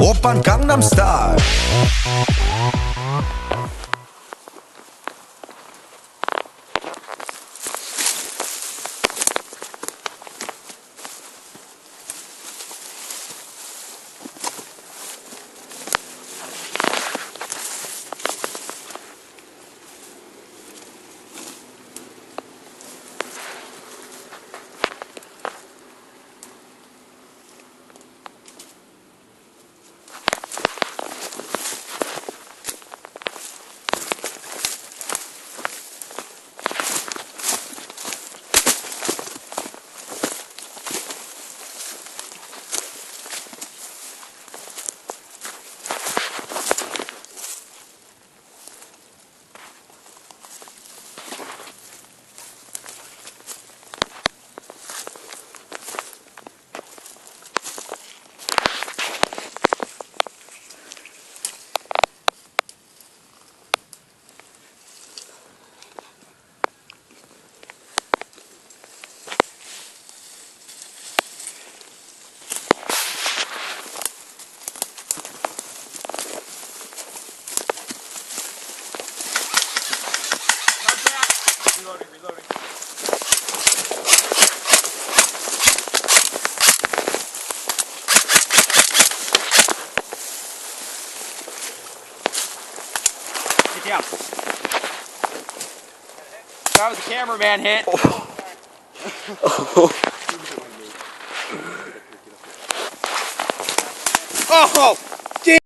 Opern Gangnam Style. Reloading. Get down. That was the cameraman hit. Oh! Damn!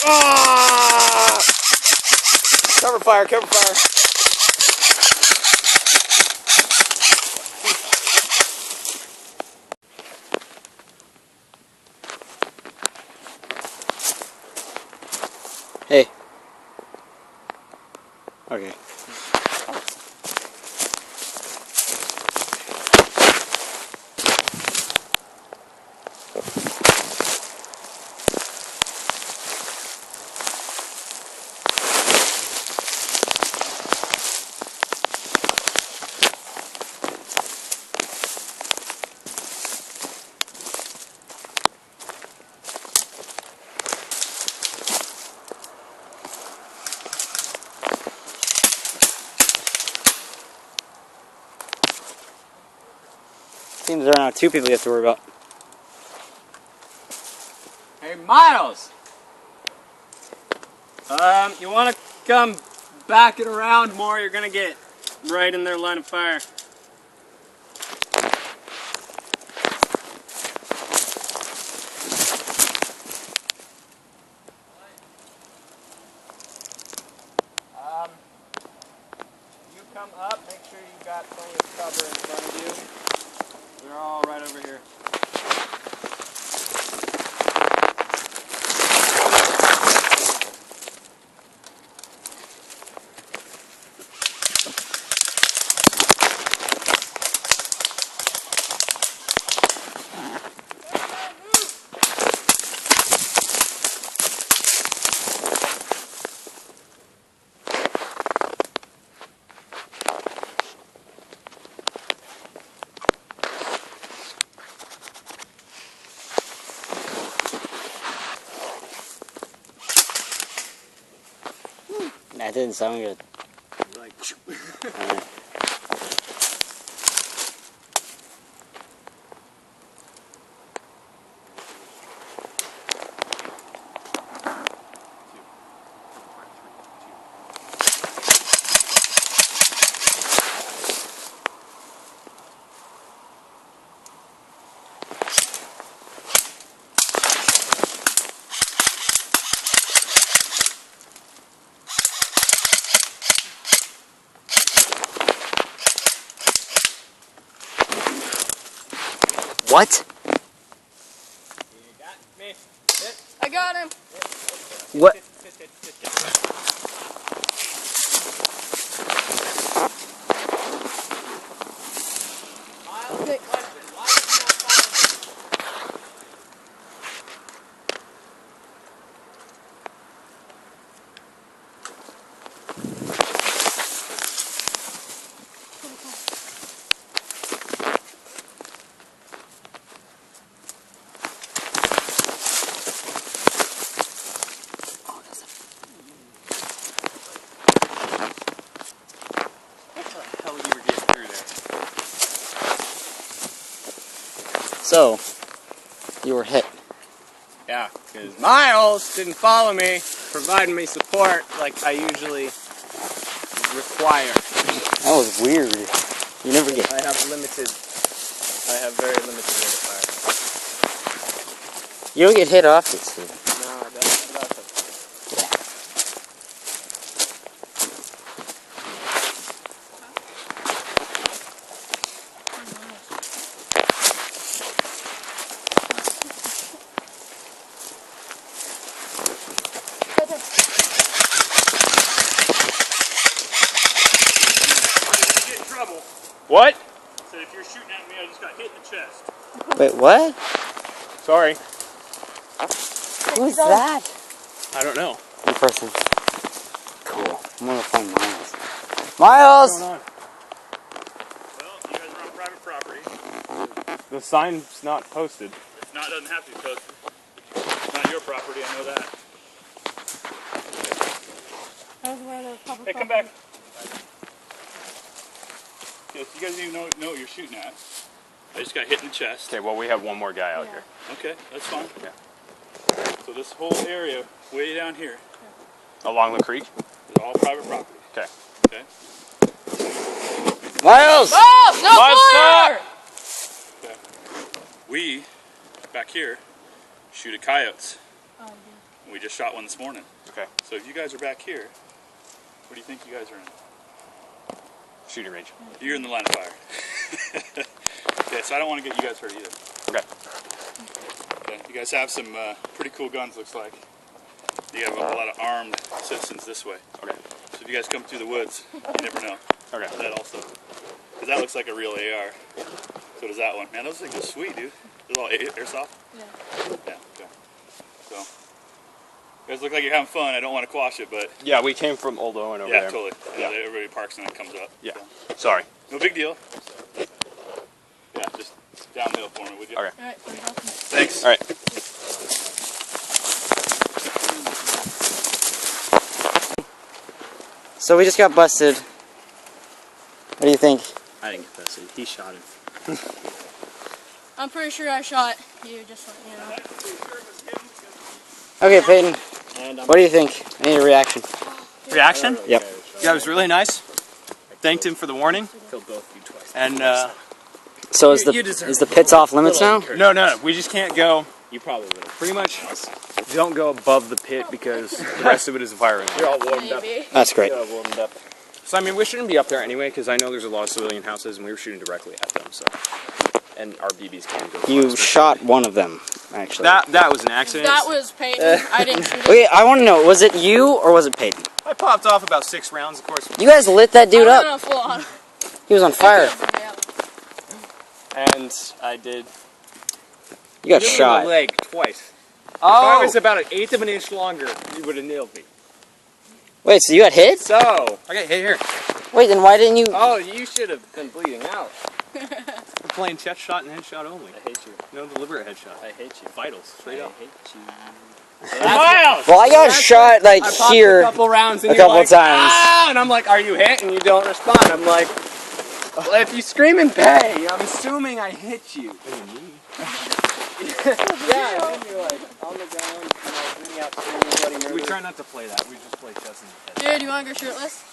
Ah! Cover fire, cover fire. Hey. Okay. Seems there are now 2 people you have to worry about. Hey, Miles! You want to come back it around more? You're going to get right in their line of fire. You come up, make sure you got plenty of cover in front of you. They're all right over here. That didn't sound good. Like, what? You got me. I got him. What? So, you were hit. Yeah, because Miles didn't follow me, providing me support like I usually require. That was weird. You never get. I have very limited rate of fire. You don't get hit often, Steve. No, that's What? Said if you're shooting at me, I just got hit in the chest. Wait, what? Sorry. Who is that? I don't know. New person. Cool. I'm gonna find Miles. Miles! What's going on? Well, you guys are on private property. The sign's not posted. It's not, doesn't have to be posted. It's not your property, I know that. Hey, come back. Yes, you guys even know what you're shooting at. I just got hit in the chest. Okay, well we have one more guy out here. Okay, that's fine. Yeah. So this whole area, way down here, Along the creek? is all private property. Okay. Okay? Miles! Oh, no Miles, fire! Okay. We, back here, shoot at coyotes. We just shot one this morning. Okay. So if you guys are back here, what do you think you guys are in? Shooting range. You're in the line of fire. Okay, so I don't want to get you guys hurt either. Okay. Okay, you guys have some pretty cool guns, looks like. You have a lot of armed citizens this way. Okay. So if you guys come through the woods, you never know. Okay. That also. Because that looks like a real AR. So does that one. Man, those things are sweet, dude. Those all airsoft? Yeah. Yeah, okay. So, you guys look like you're having fun. I don't want to quash it, but Yeah, we came from Old Owen over yeah, there. totally. Yeah. Everybody parks and it comes up. Yeah. So, Sorry. no big deal. Yeah, just downhill for me, would you? Okay. Alright, Thanks. All right. So we just got busted. What do you think? I didn't get busted. He shot him. I'm pretty sure I shot you, just so you know. Okay, Peyton. What do you think? I need a reaction. Reaction? Yep. Yeah, it was really nice. Thanked him for the warning. Killed both of you twice. And So is the pits off limits now? no, we just can't go. You probably would have. Pretty much, don't go above the pit because the rest of it is a fire range. You're all warmed up. Maybe. That's great. You're all warmed up. So I mean, we shouldn't be up there anyway because I know there's a lot of civilian houses and we were shooting directly at them. So, and our BBs can go. You close. shot one of them, actually. That was an accident. That was Peyton. I didn't shoot it. Wait, I want to know, was it you or was it Peyton? I popped off about 6 rounds, of course. You guys lit that dude I went up. on full on. He was on fire. Yeah. And I did. You got My shot. leg twice. If I Oh. was about an eighth of an inch longer, you would have nailed me. Wait, so you got hit? So, Okay, hey here. Wait, then why didn't you? oh, you should have been bleeding out. We're playing chest shot and headshot only. I hate you. No deliberate headshot. I hate you. Vitals, straight I up. hate you. Miles! Well, I got shot like I popped here a couple rounds and a you're couple like, times. Ah! And I'm like, are you hit? And you don't respond. I'm like, well, if you scream and pay, I'm assuming I hit you. Yeah, and then you're like on the ground, you know, bleeding out, screaming, bloody murder. We try not to play that. We just play chest and head. Dude, you want to go shirtless?